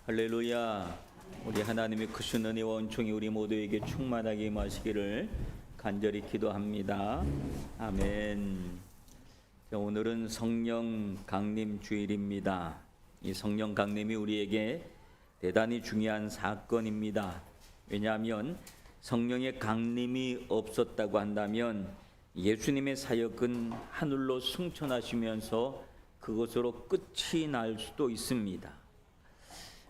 할렐루야. 우리 하나님의 크신 은혜와 은총이 우리 모두에게 충만하게 임하시기를 간절히 기도합니다. 아멘. 자, 오늘은 성령 강림 주일입니다. 이 성령 강림이 우리에게 대단히 중요한 사건입니다. 왜냐하면 성령의 강림이 없었다고 한다면 예수님의 사역은 하늘로 승천하시면서 그것으로 끝이 날 수도 있습니다.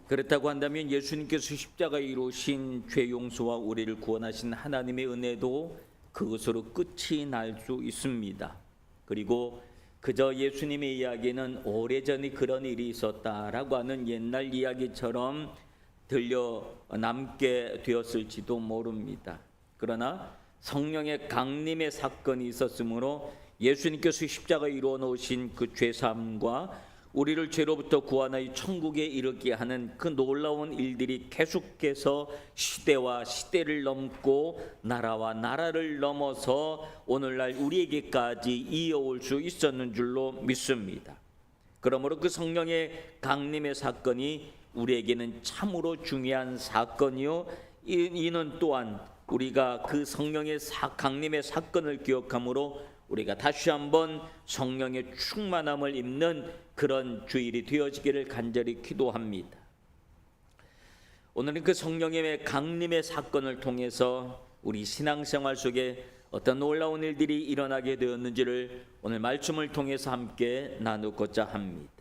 그렇다고 한다면 예수님께서 십자가에 이루신 죄 용서와 우리를 구원하신 하나님의 은혜도 그것으로 끝이 날 수 있습니다. 그리고 그저 예수님의 이야기는 오래전에 그런 일이 있었다라고 하는 옛날 이야기처럼 들려 남게 되었을지도 모릅니다. 그러나 성령의 강림의 사건이 있었으므로 예수님께서 십자가에 이루어 놓으신 그 죄사함과 우리를 죄로부터 구원하여 천국에 이르게 하는 그 놀라운 일들이 계속해서 시대와 시대를 넘고 나라와 나라를 넘어서 오늘날 우리에게까지 이어올 수 있었는 줄로 믿습니다. 그러므로 그 성령의 강림의 사건이 우리에게는 참으로 중요한 사건이요, 이는 또한 우리가 그 성령의 강림의 사건을 기억함으로 우리가 다시 한번 성령의 충만함을 입는 그런 주일이 되어지기를 간절히 기도합니다. 오늘은 그 성령의 강림의 사건을 통해서 우리 신앙생활 속에 어떤 놀라운 일들이 일어나게 되었는지를 오늘 말씀을 통해서 함께 나누고자 합니다.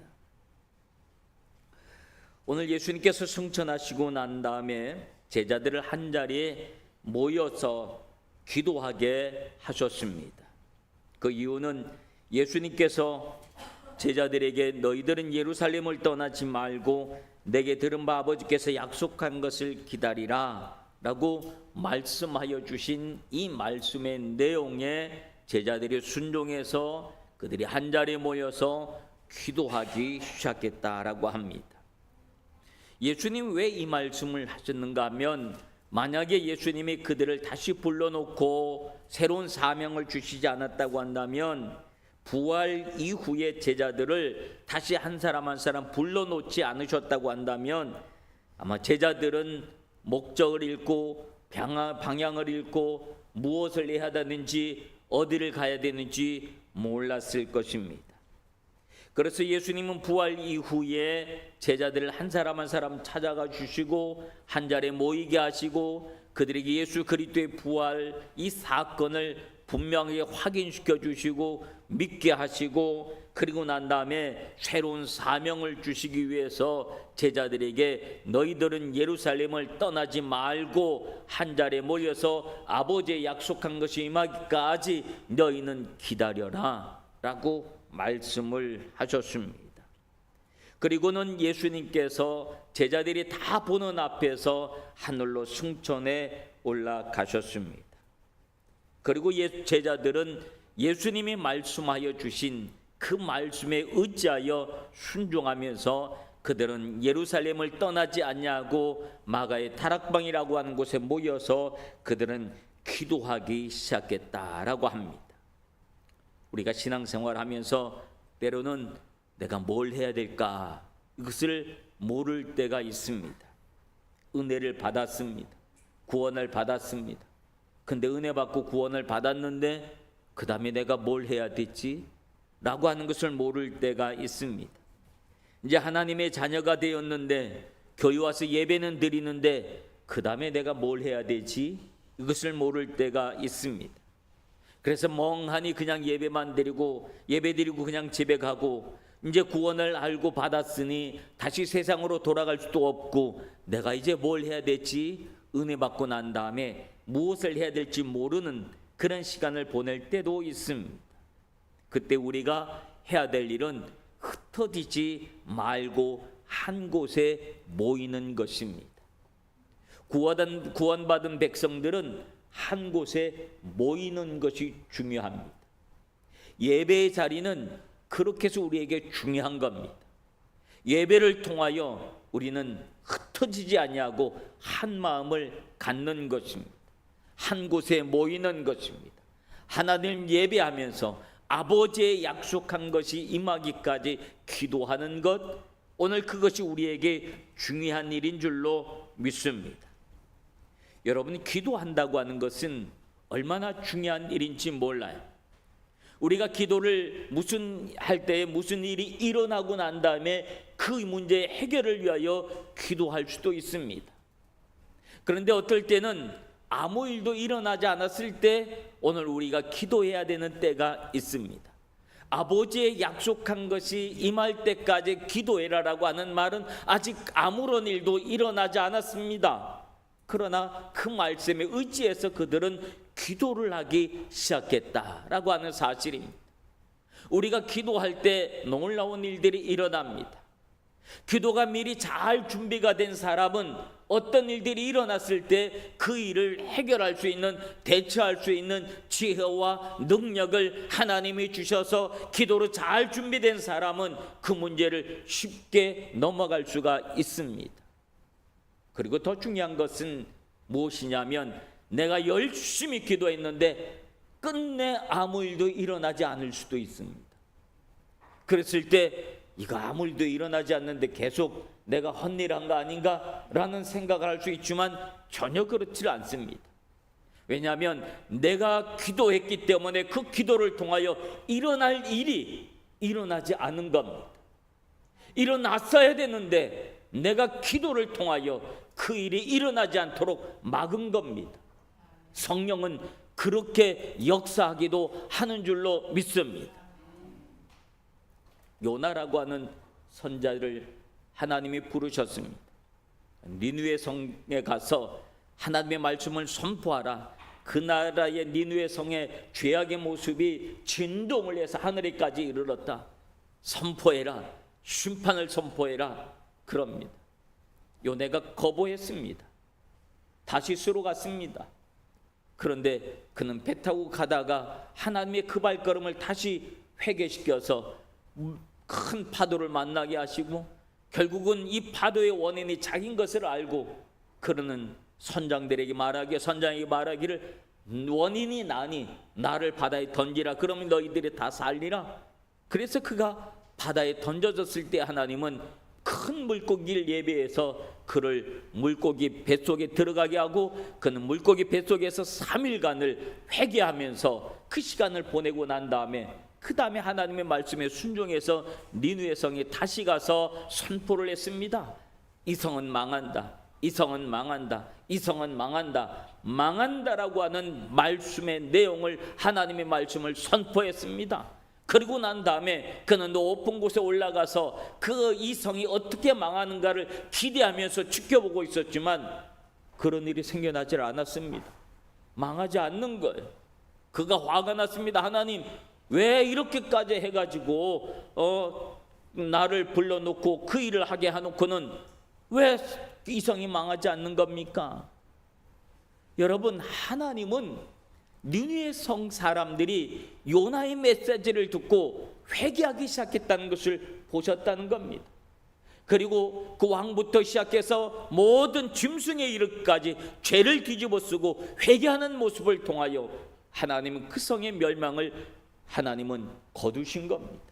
오늘 예수님께서 승천하시고 난 다음에 제자들을 한자리에 모여서 기도하게 하셨습니다. 그 이유는 예수님께서 제자들에게 너희들은 예루살렘을 떠나지 말고 내게 들은 바 아버지께서 약속한 것을 기다리라 라고 말씀하여 주신 이 말씀의 내용에 제자들이 순종해서 그들이 한자리에 모여서 기도하기 시작했다라고 합니다. 예수님 왜 이 말씀을 하셨는가 하면 만약에 예수님이 그들을 다시 불러놓고 새로운 사명을 주시지 않았다고 한다면 부활 이후에 제자들을 다시 한 사람 한 사람 불러놓지 않으셨다고 한다면 아마 제자들은 목적을 잃고 방향을 잃고 무엇을 해야 되는지 어디를 가야 되는지 몰랐을 것입니다. 그래서 예수님은 부활 이후에 제자들을 한 사람 한 사람 찾아가 주시고 한 자리에 모이게 하시고 그들에게 예수 그리스도의 부활 이 사건을 분명하게 확인시켜 주시고 믿게 하시고 그리고 난 다음에 새로운 사명을 주시기 위해서 제자들에게 너희들은 예루살렘을 떠나지 말고 한 자리에 모여서 아버지의 약속한 것이 임하기까지 너희는 기다려라 라고 말씀을 하셨습니다. 그리고는 예수님께서 제자들이 다 보는 앞에서 하늘로 승천해 올라가셨습니다. 그리고 제자들은 예수님이 말씀하여 주신 그 말씀에 의지하여 순종하면서 그들은 예루살렘을 떠나지 않냐고 마가의 다락방이라고 하는 곳에 모여서 그들은 기도하기 시작했다라고 합니다. 우리가 신앙생활 하면서 때로는 내가 뭘 해야 될까 이것을 모를 때가 있습니다. 은혜를 받았습니다. 구원을 받았습니다. 근데 은혜 받고 구원을 받았는데 그 다음에 내가 뭘 해야 되지? 라고 하는 것을 모를 때가 있습니다. 이제 하나님의 자녀가 되었는데 교회 와서 예배는 드리는데 그 다음에 내가 뭘 해야 되지? 이것을 모를 때가 있습니다. 그래서 멍하니 그냥 예배만 드리고 예배 드리고 그냥 집에 가고 이제 구원을 알고 받았으니 다시 세상으로 돌아갈 수도 없고 내가 이제 뭘 해야 될지 은혜 받고 난 다음에 무엇을 해야 될지 모르는 그런 시간을 보낼 때도 있습니다. 그때 우리가 해야 될 일은 흩어지지 말고 한 곳에 모이는 것입니다. 구원받은 백성들은 한 곳에 모이는 것이 중요합니다. 예배의 자리는 그렇게 해서 우리에게 중요한 겁니다. 예배를 통하여 우리는 흩어지지 아니하고 한 마음을 갖는 것입니다. 한 곳에 모이는 것입니다. 하나님 예배하면서 아버지의 약속한 것이 임하기까지 기도하는 것, 오늘 그것이 우리에게 중요한 일인 줄로 믿습니다. 여러분, 기도한다고 하는 것은 얼마나 중요한 일인지 몰라요. 우리가 기도를 할 때에 무슨 일이 일어나고 난 다음에 그 문제의 해결을 위하여 기도할 수도 있습니다. 그런데 어떨 때는 아무 일도 일어나지 않았을 때 오늘 우리가 기도해야 되는 때가 있습니다. 아버지의 약속한 것이 임할 때까지 기도해라라고 하는 말은 아직 아무런 일도 일어나지 않았습니다. 그러나 그 말씀에 의지해서 그들은 기도를 하기 시작했다라고 하는 사실입니다. 우리가 기도할 때 놀라운 일들이 일어납니다. 기도가 미리 잘 준비가 된 사람은 어떤 일들이 일어났을 때 그 일을 해결할 수 있는, 대처할 수 있는 지혜와 능력을 하나님이 주셔서 기도로 잘 준비된 사람은 그 문제를 쉽게 넘어갈 수가 있습니다. 그리고 더 중요한 것은 무엇이냐면 내가 열심히 기도했는데 끝내 아무 일도 일어나지 않을 수도 있습니다. 그랬을 때 이거 아무 일도 일어나지 않는데 계속 내가 헛일한 거 아닌가 라는 생각을 할 수 있지만 전혀 그렇지 않습니다. 왜냐하면 내가 기도했기 때문에 그 기도를 통하여 일어날 일이 일어나지 않은 겁니다. 일어났어야 되는데 내가 기도를 통하여 그 일이 일어나지 않도록 막은 겁니다. 성령은 그렇게 역사하기도 하는 줄로 믿습니다. 요나라고 하는 선자를 하나님이 부르셨습니다. 니느웨 성에 가서 하나님의 말씀을 선포하라. 그 나라의 니느웨 성의 죄악의 모습이 진동을 해서 하늘에까지 이르렀다. 선포해라. 심판을 선포해라. 그럽니다. 요나가 거부했습니다. 다시스로 갔습니다. 그런데 그는 배 타고 가다가 하나님의 그 발걸음을 다시 회개시켜서 큰 파도를 만나게 하시고 결국은 이 파도의 원인이 자기인 것을 알고 그러는 선장에게 말하기를 원인이 나니 나를 바다에 던지라. 그러면 너희들이 다 살리라. 그래서 그가 바다에 던져졌을 때 하나님은 큰 물고기를 예배해서 그를 물고기 뱃속에 들어가게 하고 그는 물고기 뱃속에서 3일간을 회개하면서 그 시간을 보내고 난 다음에 그 다음에 하나님의 말씀에 순종해서 니느웨 성에 다시 가서 선포를 했습니다. 이 성은 망한다. 이 성은 망한다. 이 성은 망한다. 망한다라고 하는 말씀의 내용을 하나님의 말씀을 선포했습니다. 그리고 난 다음에 그는 높은 곳에 올라가서 그 이 성이 어떻게 망하는가를 기대하면서 지켜보고 있었지만 그런 일이 생겨나질 않았습니다. 망하지 않는 거예요. 그가 화가 났습니다. 하나님, 왜 이렇게까지 해가지고 나를 불러놓고 그 일을 하게 해놓고는 왜 이 성이 망하지 않는 겁니까? 여러분, 하나님은 니느웨 성 사람들이 요나의 메시지를 듣고 회개하기 시작했다는 것을 보셨다는 겁니다. 그리고 그 왕부터 시작해서 모든 짐승에 이르기까지 죄를 뒤집어 쓰고 회개하는 모습을 통하여 하나님은 그 성의 멸망을 하나님은 거두신 겁니다.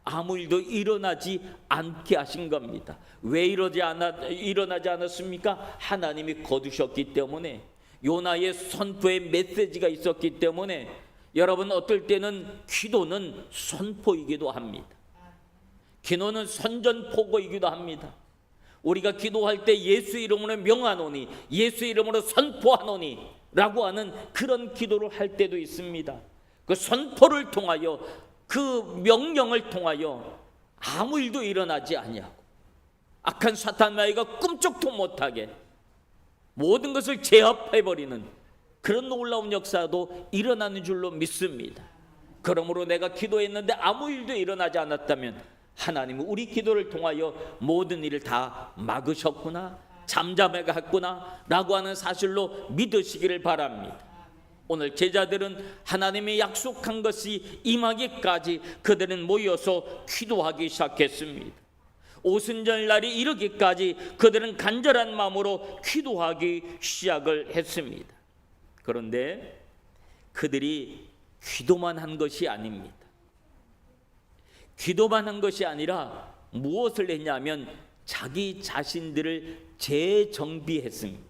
아무 일도 일어나지 않게 하신 겁니다. 왜 일어나지 않았습니까? 하나님이 거두셨기 때문에, 요나의 선포의 메시지가 있었기 때문에. 여러분, 어떨 때는 기도는 선포이기도 합니다. 기도는 선전포고이기도 합니다. 우리가 기도할 때 예수 이름으로 명하노니, 예수 이름으로 선포하노니 라고 하는 그런 기도를 할 때도 있습니다. 그 선포를 통하여, 그 명령을 통하여 아무 일도 일어나지 아니하고 악한 사탄 마귀가 꿈쩍도 못하게 모든 것을 제압해버리는 그런 놀라운 역사도 일어나는 줄로 믿습니다. 그러므로 내가 기도했는데 아무 일도 일어나지 않았다면 하나님은 우리 기도를 통하여 모든 일을 다 막으셨구나, 잠잠해갔구나 라고 하는 사실로 믿으시기를 바랍니다. 오늘 제자들은 하나님의 약속한 것이 임하기까지 그들은 모여서 기도하기 시작했습니다. 오순절날이 이르기까지 그들은 간절한 마음으로 기도하기 시작을 했습니다. 그런데 그들이 기도만 한 것이 아닙니다. 기도만 한 것이 아니라 무엇을 했냐면 자기 자신들을 재정비했습니다.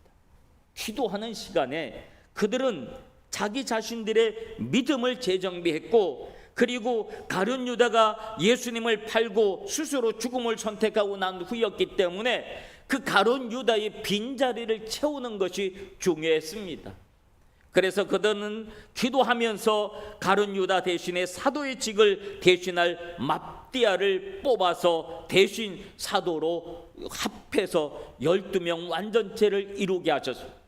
기도하는 시간에 그들은 자기 자신들의 믿음을 재정비했고, 그리고 가룟 유다가 예수님을 팔고 스스로 죽음을 선택하고 난 후였기 때문에 그 가룟 유다의 빈자리를 채우는 것이 중요했습니다. 그래서 그들은 기도하면서 가룟 유다 대신에 사도의 직을 대신할 맙디아를 뽑아서 대신 사도로 합해서 12명 완전체를 이루게 하셨습니다.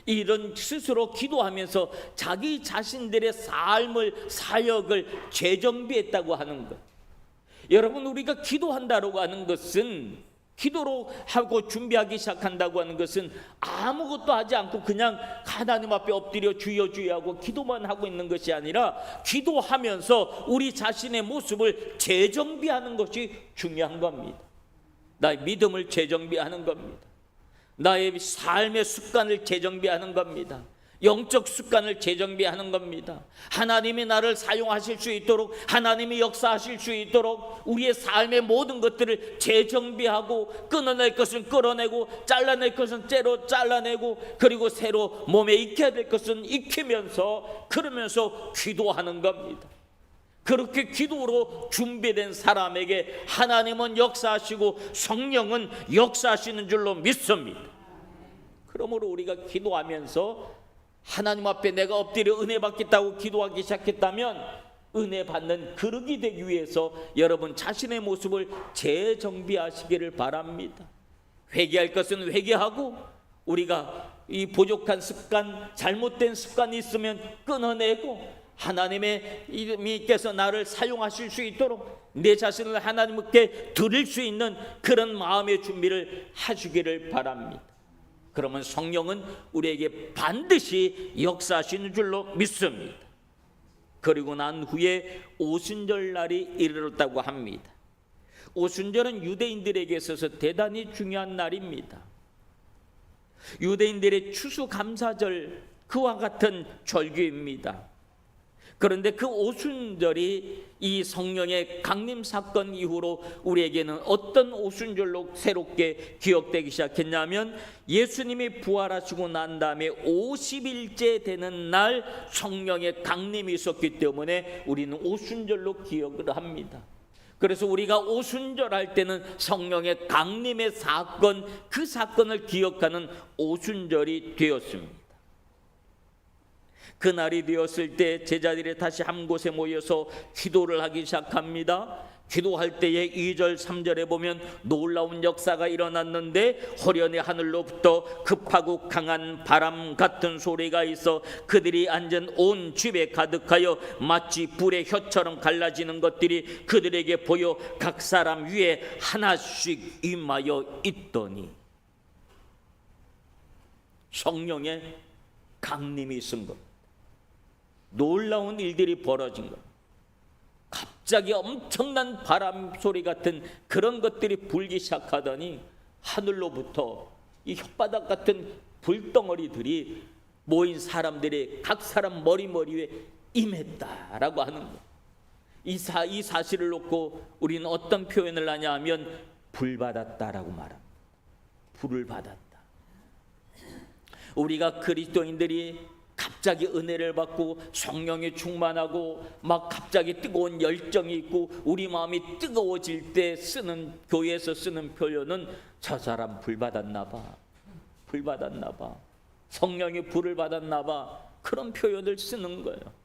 이런 스스로 기도하면서 자기 자신들의 삶을, 사역을 재정비했다고 하는 것. 여러분, 우리가 기도한다고 하는 것은, 기도로 하고 준비하기 시작한다고 하는 것은 아무것도 하지 않고 그냥 하나님 앞에 엎드려 주여 주여 하고 기도만 하고 있는 것이 아니라, 기도하면서 우리 자신의 모습을 재정비하는 것이 중요한 겁니다. 나의 믿음을 재정비하는 겁니다. 나의 삶의 습관을 재정비하는 겁니다. 영적 습관을 재정비하는 겁니다. 하나님이 나를 사용하실 수 있도록, 하나님이 역사하실 수 있도록 우리의 삶의 모든 것들을 재정비하고, 끊어낼 것은 끌어내고, 잘라낼 것은 잘라내고, 그리고 새로 몸에 익혀야 될 것은 익히면서, 그러면서 기도하는 겁니다. 그렇게 기도로 준비된 사람에게 하나님은 역사하시고 성령은 역사하시는 줄로 믿습니다. 그러므로 우리가 기도하면서 하나님 앞에 내가 엎드려 은혜 받겠다고 기도하기 시작했다면, 은혜 받는 그릇이 되기 위해서 여러분 자신의 모습을 재정비하시기를 바랍니다. 회개할 것은 회개하고, 우리가 이 부족한 습관, 잘못된 습관이 있으면 끊어내고, 하나님께서 나를 사용하실 수 있도록 내 자신을 하나님께 드릴 수 있는 그런 마음의 준비를 하시기를 바랍니다. 그러면 성령은 우리에게 반드시 역사하시는 줄로 믿습니다. 그리고 난 후에 오순절 날이 이르렀다고 합니다. 오순절은 유대인들에게 있어서 대단히 중요한 날입니다. 유대인들의 추수감사절, 그와 같은 절기입니다. 그런데 그 오순절이 이 성령의 강림 사건 이후로 우리에게는 어떤 오순절로 새롭게 기억되기 시작했냐면, 예수님이 부활하시고 난 다음에 50일째 되는 날 성령의 강림이 있었기 때문에 우리는 오순절로 기억을 합니다. 그래서 우리가 오순절 할 때는 성령의 강림의 사건, 그 사건을 기억하는 오순절이 되었습니다. 그날이 되었을 때 제자들이 다시 한 곳에 모여서 기도를 하기 시작합니다. 기도할 때에 2절 3절에 보면 놀라운 역사가 일어났는데, 호련히 하늘로부터 급하고 강한 바람 같은 소리가 있어 그들이 앉은 온 집에 가득하여 마치 불의 혀처럼 갈라지는 것들이 그들에게 보여 각 사람 위에 하나씩 임하여 있더니, 성령의 강림이 있은 것, 놀라운 일들이 벌어진 것. 갑자기 엄청난 바람 소리 같은 그런 것들이 불기 시작하더니 하늘로부터 이 혓바닥 같은 불덩어리들이 모인 사람들의 각 사람 머리 위에 임했다라고 하는 것. 이 사실을 놓고 우리는 어떤 표현을 하냐 하면 불받았다라고 말합니다. 불을 받았다. 우리가 그리스도인들이 갑자기 은혜를 받고 성령에 충만하고 막 갑자기 뜨거운 열정이 있고 우리 마음이 뜨거워질 때 쓰는, 교회에서 쓰는 표현은 저 사람 불 받았나 봐, 불 받았나 봐, 성령의 불을 받았나 봐, 그런 표현을 쓰는 거예요.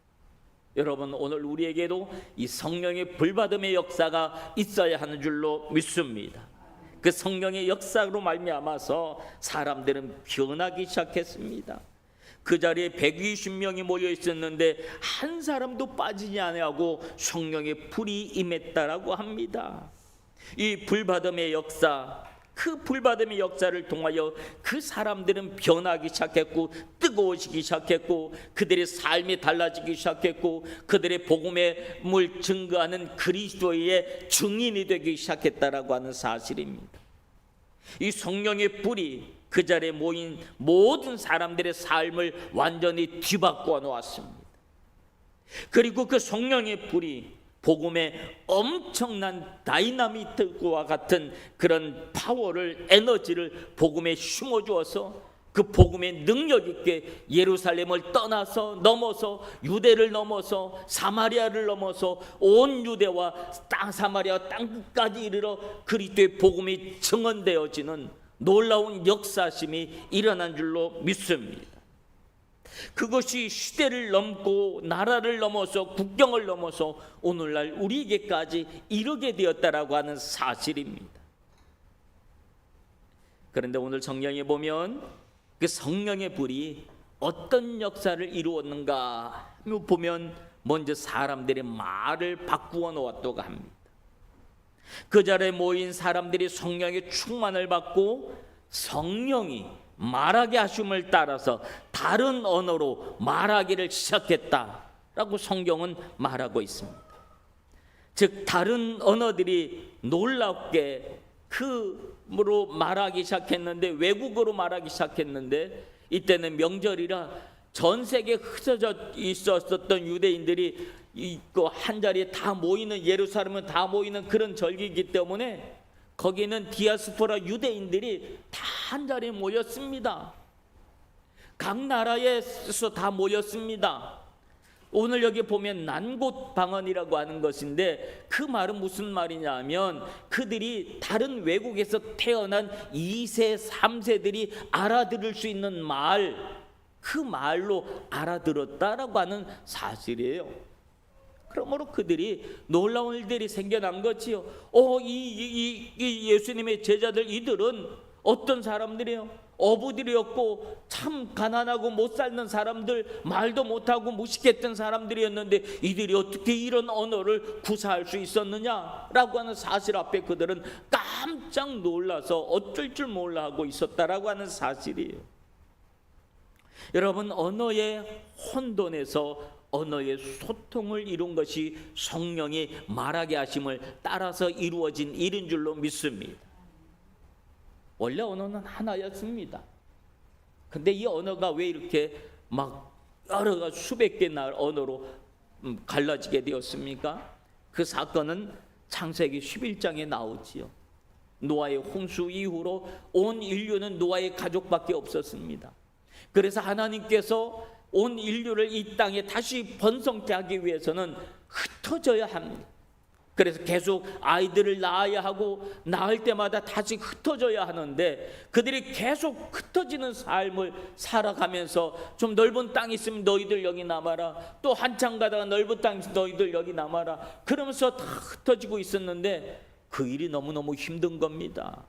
여러분, 오늘 우리에게도 이 성령의 불받음의 역사가 있어야 하는 줄로 믿습니다. 그 성령의 역사로 말미암아서 사람들은 변하기 시작했습니다. 그 자리에 120명이 모여 있었는데 한 사람도 빠지지 아니하고 성령의 불이 임했다라고 합니다. 이 불받음의 역사, 그 불받음의 역사를 통하여 그 사람들은 변하기 시작했고 뜨거워지기 시작했고 그들의 삶이 달라지기 시작했고 그들의 복음의 물 증거하는 그리스도의 증인이 되기 시작했다라고 하는 사실입니다. 이 성령의 불이 그 자리에 모인 모든 사람들의 삶을 완전히 뒤바꿔 놓았습니다. 그리고 그 성령의 불이 복음의 엄청난 다이나미트와 같은 그런 파워를, 에너지를 복음에 심어주어서 그 복음의 능력 있게 예루살렘을 떠나서 넘어서 유대를 넘어서 사마리아를 넘어서 온 유대와 사마리아 땅끝까지 이르러 그리스도의 복음이 증언되어지는 놀라운 역사심이 일어난 줄로 믿습니다. 그것이 시대를 넘고 나라를 넘어서 국경을 넘어서 오늘날 우리에게까지 이르게 되었다라고 하는 사실입니다. 그런데 오늘 성경에 보면 그 성령의 불이 어떤 역사를 이루었는가 보면 먼저 사람들의 말을 바꾸어 놓았다고 합니다. 그 자리에 모인 사람들이 성령의 충만을 받고 성령이 말하게 하심을 따라서 다른 언어로 말하기를 시작했다라고 성경은 말하고 있습니다. 즉 다른 언어들이 놀랍게 그로 말하기 시작했는데, 외국어로 말하기 시작했는데, 이때는 명절이라 전 세계에 흩어져 있었던 유대인들이 한 자리에 다 모이는, 예루살렘은 다 모이는 그런 절기이기 때문에 거기는 디아스포라 유대인들이 다 한 자리에 모였습니다. 각 나라에서 다 모였습니다. 오늘 여기 보면 난곳 방언이라고 하는 것인데, 그 말은 무슨 말이냐 하면 그들이 다른 외국에서 태어난 2세, 3세들이 알아들을 수 있는 말, 그 말로 알아들었다라고 하는 사실이에요. 그러므로 그들이 놀라운 일들이 생겨난 거지요. 이 예수님의 제자들, 이들은 어떤 사람들이에요? 어부들이었고 참 가난하고 못 살는 사람들, 말도 못하고 무식했던 사람들이었는데 이들이 어떻게 이런 언어를 구사할 수 있었느냐라고 하는 사실 앞에 그들은 깜짝 놀라서 어쩔 줄 몰라 하고 있었다라고 하는 사실이에요. 여러분, 언어의 혼돈에서 언어의 소통을 이룬 것이 성령이 말하게 하심을 따라서 이루어진 일인 줄로 믿습니다. 원래 언어는 하나였습니다. 근데 이 언어가 왜 이렇게 막 여러 수백 개 언어로 갈라지게 되었습니까? 그 사건은 창세기 11장에 나오지요. 노아의 홍수 이후로 온 인류는 노아의 가족밖에 없었습니다. 그래서 하나님께서 온 인류를 이 땅에 다시 번성케 하기 위해서는 흩어져야 합니다. 그래서 계속 아이들을 낳아야 하고 낳을 때마다 다시 흩어져야 하는데, 그들이 계속 흩어지는 삶을 살아가면서 좀 넓은 땅이 있으면 너희들 여기 남아라, 또 한참 가다가 넓은 땅이 있으면 너희들 여기 남아라, 그러면서 다 흩어지고 있었는데 그 일이 너무너무 힘든 겁니다.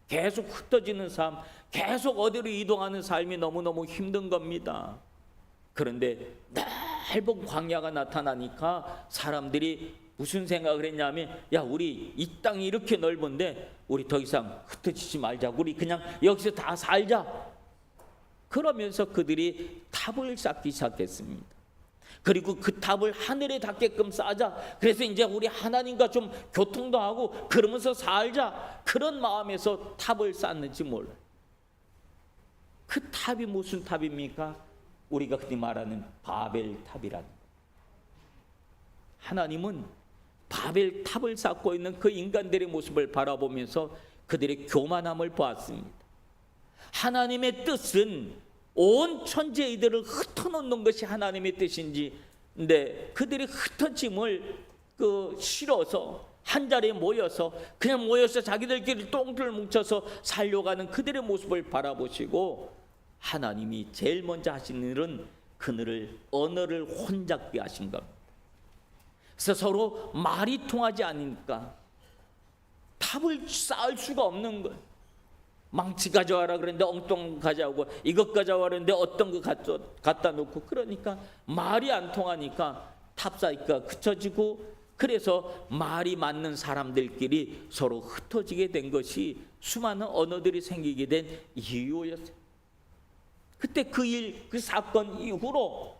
계속 흩어지는 삶, 계속 어디로 이동하는 삶이 너무너무 힘든 겁니다. 그런데 넓은 광야가 나타나니까 사람들이 무슨 생각을 했냐면, 야, 우리 이 땅이 이렇게 넓은데 우리 더 이상 흩어지지 말자, 우리 그냥 여기서 다 살자. 그러면서 그들이 탑을 쌓기 시작했습니다. 그리고 그 탑을 하늘에 닿게끔 쌓자. 그래서 이제 우리 하나님과 좀 교통도 하고 그러면서 살자, 그런 마음에서 탑을 쌓는지 몰라요. 그 탑이 무슨 탑입니까? 우리가 흔히 말하는 바벨 탑이라는 거예요. 하나님은 바벨 탑을 쌓고 있는 그 인간들의 모습을 바라보면서 그들의 교만함을 보았습니다. 하나님의 뜻은 온 천지이들을 흩어놓는 것이 하나님의 뜻인지, 근데 그들이 흩어짐을 싫어서 한 자리에 모여서 그냥 모여서 자기들끼리 똥들 뭉쳐서 살려가는 그들의 모습을 바라보시고, 하나님이 제일 먼저 하신 일은 그들을 언어를 혼잡게 하신 겁니다. 그래서 서로 말이 통하지 않으니까 탑을 쌓을 수가 없는 거예요. 망치 가져와라 그랬는데 엉뚱 가져오고, 이것 가져와라 그랬는데 어떤 거 갖다 놓고, 그러니까 말이 안 통하니까 탑 쌓기가 그쳐지고, 그래서 말이 맞는 사람들끼리 서로 흩어지게 된 것이 수많은 언어들이 생기게 된 이유였어요. 그때 그 사건 이후로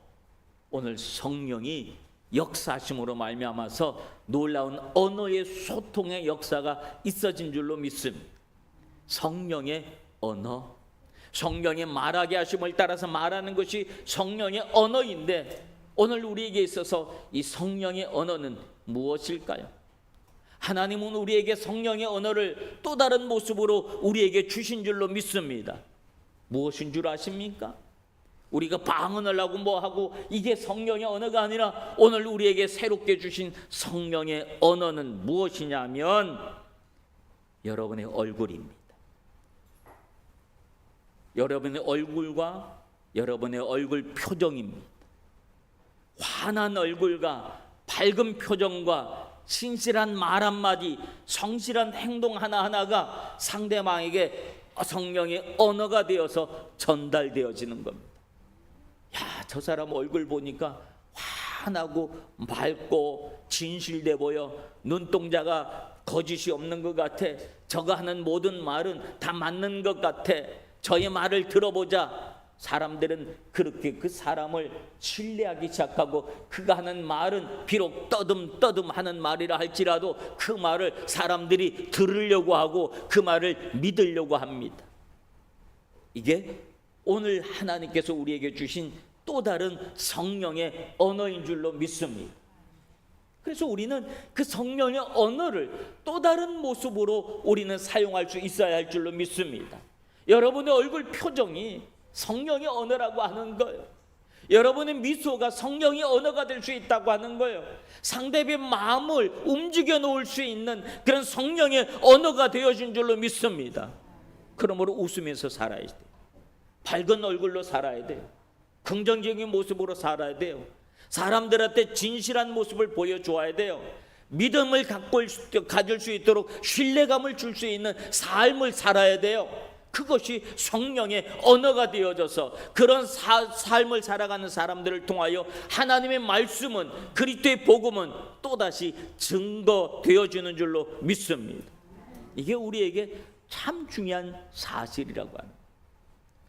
오늘 성령이 역사심으로 말미암아서 놀라운 언어의 소통의 역사가 있어진 줄로 믿습니다. 성령의 언어, 성령의 말하게 하심을 따라서 말하는 것이 성령의 언어인데, 오늘 우리에게 있어서 이 성령의 언어는 무엇일까요? 하나님은 우리에게 성령의 언어를 또 다른 모습으로 우리에게 주신 줄로 믿습니다. 무엇인 줄 아십니까? 우리가 방언을 하고 뭐하고 이게 성령의 언어가 아니라 오늘 우리에게 새롭게 주신 성령의 언어는 무엇이냐면 여러분의 얼굴입니다. 여러분의 얼굴과 여러분의 얼굴 표정입니다. 환한 얼굴과 밝은 표정과 신실한 말 한마디, 성실한 행동 하나하나가 상대방에게 성령의 언어가 되어서 전달되어지는 겁니다. 야, 저 사람 얼굴 보니까 환하고 맑고 진실돼 보여. 눈동자가 거짓이 없는 것 같아. 저가 하는 모든 말은 다 맞는 것 같아. 저의 말을 들어보자. 사람들은 그렇게 그 사람을 신뢰하기 시작하고 그가 하는 말은 비록 떠듬떠듬 하는 말이라 할지라도 그 말을 사람들이 들으려고 하고 그 말을 믿으려고 합니다. 이게 오늘 하나님께서 우리에게 주신 또 다른 성령의 언어인 줄로 믿습니다. 그래서 우리는 그 성령의 언어를 또 다른 모습으로 우리는 사용할 수 있어야 할 줄로 믿습니다. 여러분의 얼굴 표정이 성령의 언어라고 하는 거예요. 여러분의 미소가 성령의 언어가 될 수 있다고 하는 거예요. 상대의 마음을 움직여 놓을 수 있는 그런 성령의 언어가 되어진 줄로 믿습니다. 그러므로 웃으면서 살아야 돼요. 밝은 얼굴로 살아야 돼요. 긍정적인 모습으로 살아야 돼요. 사람들한테 진실한 모습을 보여줘야 돼요. 믿음을 가질 수 있도록 신뢰감을 줄 수 있는 삶을 살아야 돼요. 그것이 성령의 언어가 되어져서 그런 삶을 살아가는 사람들을 통하여 하나님의 말씀은, 그리스도의 복음은 또다시 증거되어지는 줄로 믿습니다. 이게 우리에게 참 중요한 사실이라고 합니다.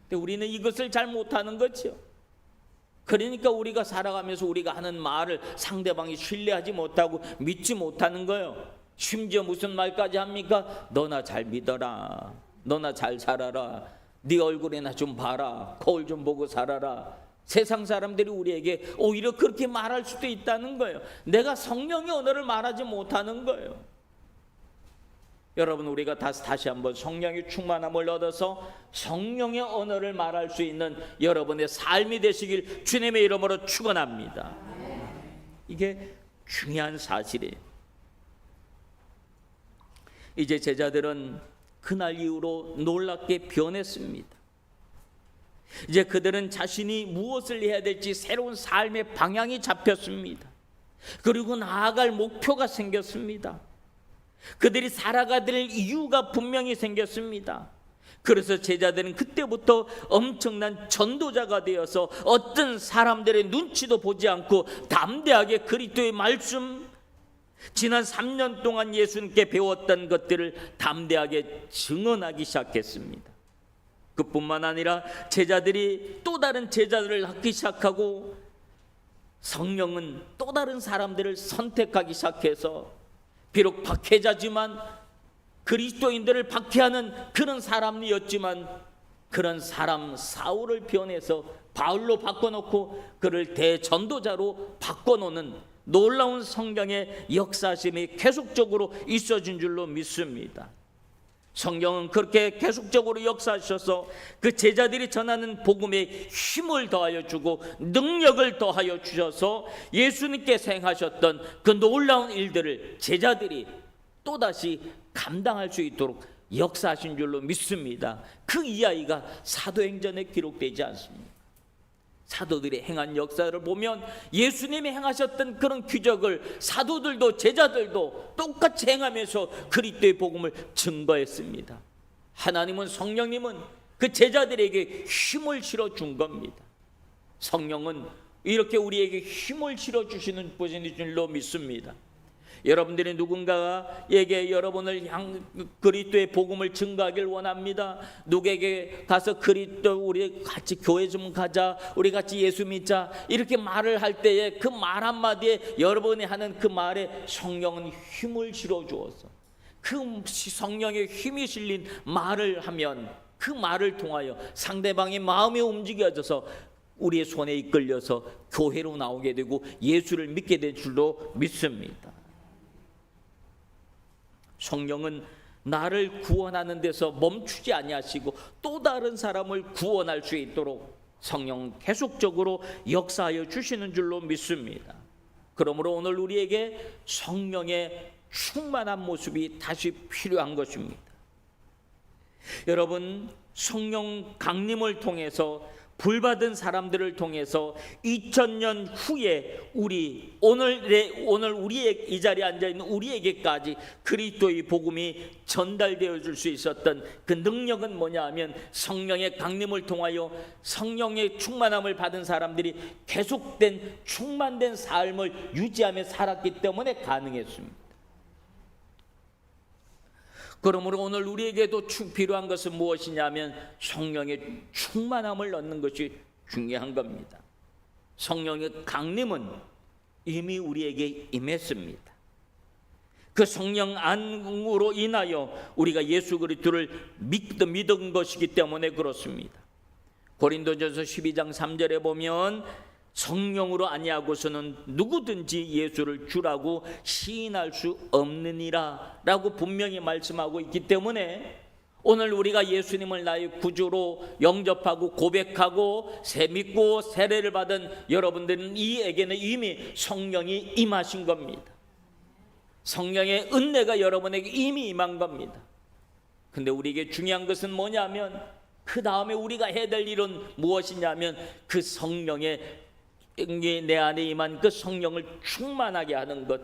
근데 우리는 이것을 잘 못하는 거죠. 그러니까 우리가 살아가면서 우리가 하는 말을 상대방이 신뢰하지 못하고 믿지 못하는 거예요. 심지어 무슨 말까지 합니까? 너나 잘 믿어라. 너나 잘 살아라. 네 얼굴에나 좀 봐라. 거울 좀 보고 살아라. 세상 사람들이 우리에게 오히려 그렇게 말할 수도 있다는 거예요. 내가 성령의 언어를 말하지 못하는 거예요. 여러분, 우리가 다시 한번 성령의 충만함을 얻어서 성령의 언어를 말할 수 있는 여러분의 삶이 되시길 주님의 이름으로 축원합니다. 이게 중요한 사실이에요. 이제 제자들은 그날 이후로 놀랍게 변했습니다. 이제 그들은 자신이 무엇을 해야 될지 새로운 삶의 방향이 잡혔습니다. 그리고 나아갈 목표가 생겼습니다. 그들이 살아가야 될 이유가 분명히 생겼습니다. 그래서 제자들은 그때부터 엄청난 전도자가 되어서 어떤 사람들의 눈치도 보지 않고 담대하게 그리스도의 말씀, 지난 3년 동안 예수님께 배웠던 것들을 담대하게 증언하기 시작했습니다. 그뿐만 아니라 제자들이 또 다른 제자들을 낳기 시작하고 성령은 또 다른 사람들을 선택하기 시작해서 비록 박해자지만 그리스도인들을 박해하는 그런 사람이었지만 그런 사람 사울을 변해서 바울로 바꿔놓고 그를 대전도자로 바꿔놓는 놀라운 성령의 역사심이 계속적으로 있어진 줄로 믿습니다. 성령은 그렇게 계속적으로 역사하셔서 그 제자들이 전하는 복음에 힘을 더하여 주고 능력을 더하여 주셔서 예수님께서 행하셨던 그 놀라운 일들을 제자들이 또다시 감당할 수 있도록 역사하신 줄로 믿습니다. 그 이야기가 사도행전에 기록되지 않습니다. 사도들이 행한 역사를 보면 예수님이 행하셨던 그런 기적을 사도들도 제자들도 똑같이 행하면서 그리스도의 복음을 증거했습니다. 하나님은, 성령님은 그 제자들에게 힘을 실어준 겁니다. 성령은 이렇게 우리에게 힘을 실어주시는 분인 줄로 믿습니다. 여러분들이 누군가에게 여러분을 그리스도의 복음을 증거하길 원합니다. 누구에게 가서 그리스도 우리 같이 교회 좀 가자, 우리 같이 예수 믿자, 이렇게 말을 할 때에 그 말 한마디에 여러분이 하는 그 말에 성령은 힘을 실어 주어서 그 성령의 힘이 실린 말을 하면 그 말을 통하여 상대방의 마음이 움직여져서 우리의 손에 이끌려서 교회로 나오게 되고 예수를 믿게 될 줄로 믿습니다. 성령은 나를 구원하는 데서 멈추지 아니하시고 또 다른 사람을 구원할 수 있도록 성령 계속적으로 역사하여 주시는 줄로 믿습니다. 그러므로 오늘 우리에게 성령의 충만한 모습이 다시 필요한 것입니다. 여러분, 성령 강림을 통해서 불받은 사람들을 통해서 2000년 후에 오늘 우리의 이 자리에 앉아 있는 우리에게까지 그리스도의 복음이 전달되어 줄 수 있었던 그 능력은 뭐냐 하면 성령의 강림을 통하여 성령의 충만함을 받은 사람들이 계속된 충만된 삶을 유지하며 살았기 때문에 가능했습니다. 그러므로 오늘 우리에게도 필요한 것은 무엇이냐면 성령의 충만함을 얻는 것이 중요한 겁니다. 성령의 강림은 이미 우리에게 임했습니다. 그 성령 안으로 인하여 우리가 예수 그리스도를 믿은 것이기 때문에 그렇습니다. 고린도전서 12장 3절에 보면 성령으로 아니하고서는 누구든지 예수를 주라고 시인할 수 없느니라 라고 분명히 말씀하고 있기 때문에 오늘 우리가 예수님을 나의 구주로 영접하고 고백하고 믿고 세례를 받은 여러분들은 이에게는 이미 성령이 임하신 겁니다. 성령의 은혜가 여러분에게 이미 임한 겁니다. 근데 우리에게 중요한 것은 뭐냐면 그 다음에 우리가 해야 될 일은 무엇이냐면 그 성령의 내 안에 임한 그 성령을 충만하게 하는 것,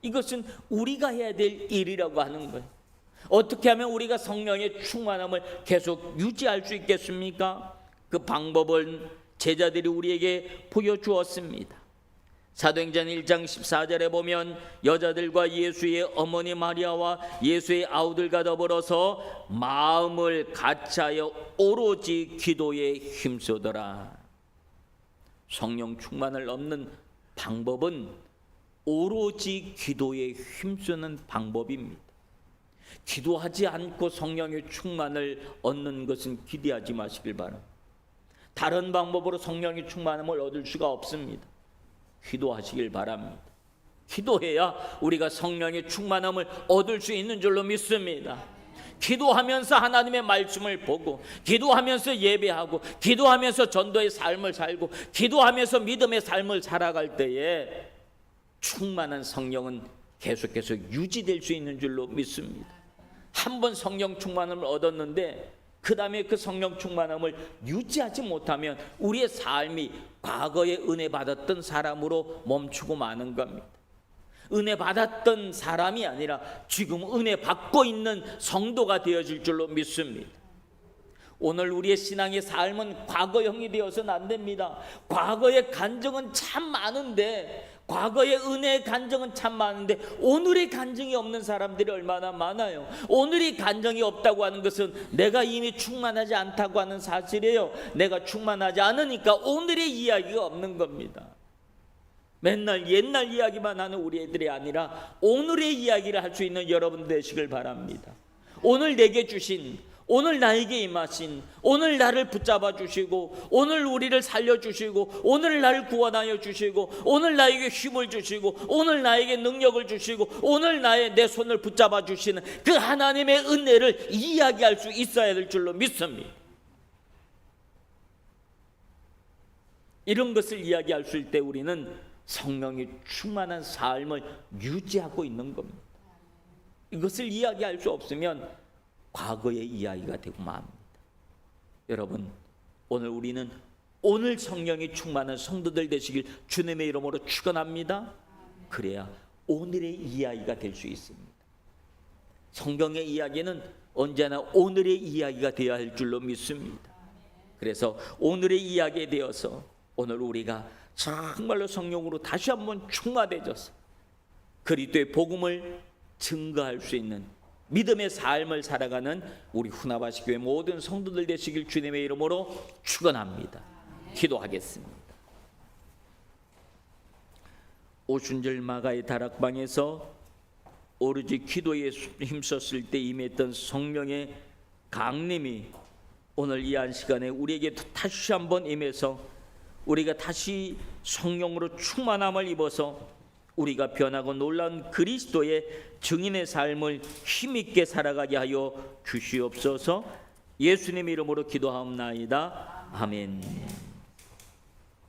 이것은 우리가 해야 될 일이라고 하는 거예요. 어떻게 하면 우리가 성령의 충만함을 계속 유지할 수 있겠습니까? 그 방법은 제자들이 우리에게 보여주었습니다. 사도행전 1장 14절에 보면 여자들과 예수의 어머니 마리아와 예수의 아우들과 더불어서 마음을 같이하여 오로지 기도에 힘쓰더라. 성령 충만을 얻는 방법은 오로지 기도에 힘쓰는 방법입니다. 기도하지 않고 성령의 충만을 얻는 것은 기대하지 마시길 바랍니다. 다른 방법으로 성령의 충만함을 얻을 수가 없습니다. 기도하시길 바랍니다. 기도해야 우리가 성령의 충만함을 얻을 수 있는 줄로 믿습니다. 기도하면서 하나님의 말씀을 보고, 기도하면서 예배하고, 기도하면서 전도의 삶을 살고, 기도하면서 믿음의 삶을 살아갈 때에 충만한 성령은 계속해서 유지될 수 있는 줄로 믿습니다. 한번 성령 충만함을 얻었는데 그 다음에 그 성령 충만함을 유지하지 못하면 우리의 삶이 과거에 은혜 받았던 사람으로 멈추고 마는 겁니다. 은혜 받았던 사람이 아니라 지금 은혜 받고 있는 성도가 되어질 줄로 믿습니다. 오늘 우리의 신앙의 삶은 과거형이 되어서는 안 됩니다. 과거의 간증은 참 많은데, 과거의 은혜의 간증은 참 많은데 오늘의 간증이 없는 사람들이 얼마나 많아요. 오늘의 간증이 없다고 하는 것은 내가 이미 충만하지 않다고 하는 사실이에요. 내가 충만하지 않으니까 오늘의 이야기가 없는 겁니다. 맨날 옛날 이야기만 하는 우리 애들이 아니라 오늘의 이야기를 할 수 있는 여러분 되시길 바랍니다. 오늘 내게 주신, 오늘 나에게 임하신, 오늘 나를 붙잡아 주시고, 오늘 우리를 살려주시고, 오늘 나를 구원하여 주시고, 오늘 나에게 힘을 주시고, 오늘 나에게 능력을 주시고, 오늘 내 손을 붙잡아 주시는 그 하나님의 은혜를 이야기할 수 있어야 될 줄로 믿습니다. 이런 것을 이야기할 수 있을 때 우리는 성령이 충만한 삶을 유지하고 있는 겁니다. 이것을 이야기할 수 없으면 과거의 이야기가 되고 맙니다. 여러분, 오늘 우리는 오늘 성령이 충만한 성도들 되시길 주님의 이름으로 축원합니다. 그래야 오늘의 이야기가 될 수 있습니다. 성경의 이야기는 언제나 오늘의 이야기가 되어야 할 줄로 믿습니다. 그래서 오늘의 이야기에 대해서 오늘 우리가 정말로 성령으로 다시 한번 충만해져서 그리스도의 복음을 증거할 수 있는 믿음의 삶을 살아가는 우리 후나바시 교회 모든 성도들 되시길 주님의 이름으로 축원합니다. 기도하겠습니다. 오순절 마가의 다락방에서 오로지 기도에 힘썼을 때 임했던 성령의 강림이 오늘 이 한 시간에 우리에게 다시 한번 임해서 우리가 다시 성령으로 충만함을 입어서 우리가 변하고 놀라운 그리스도의 증인의 삶을 힘있게 살아가게 하여 주시옵소서. 예수님 이름으로 기도하옵나이다. 아멘.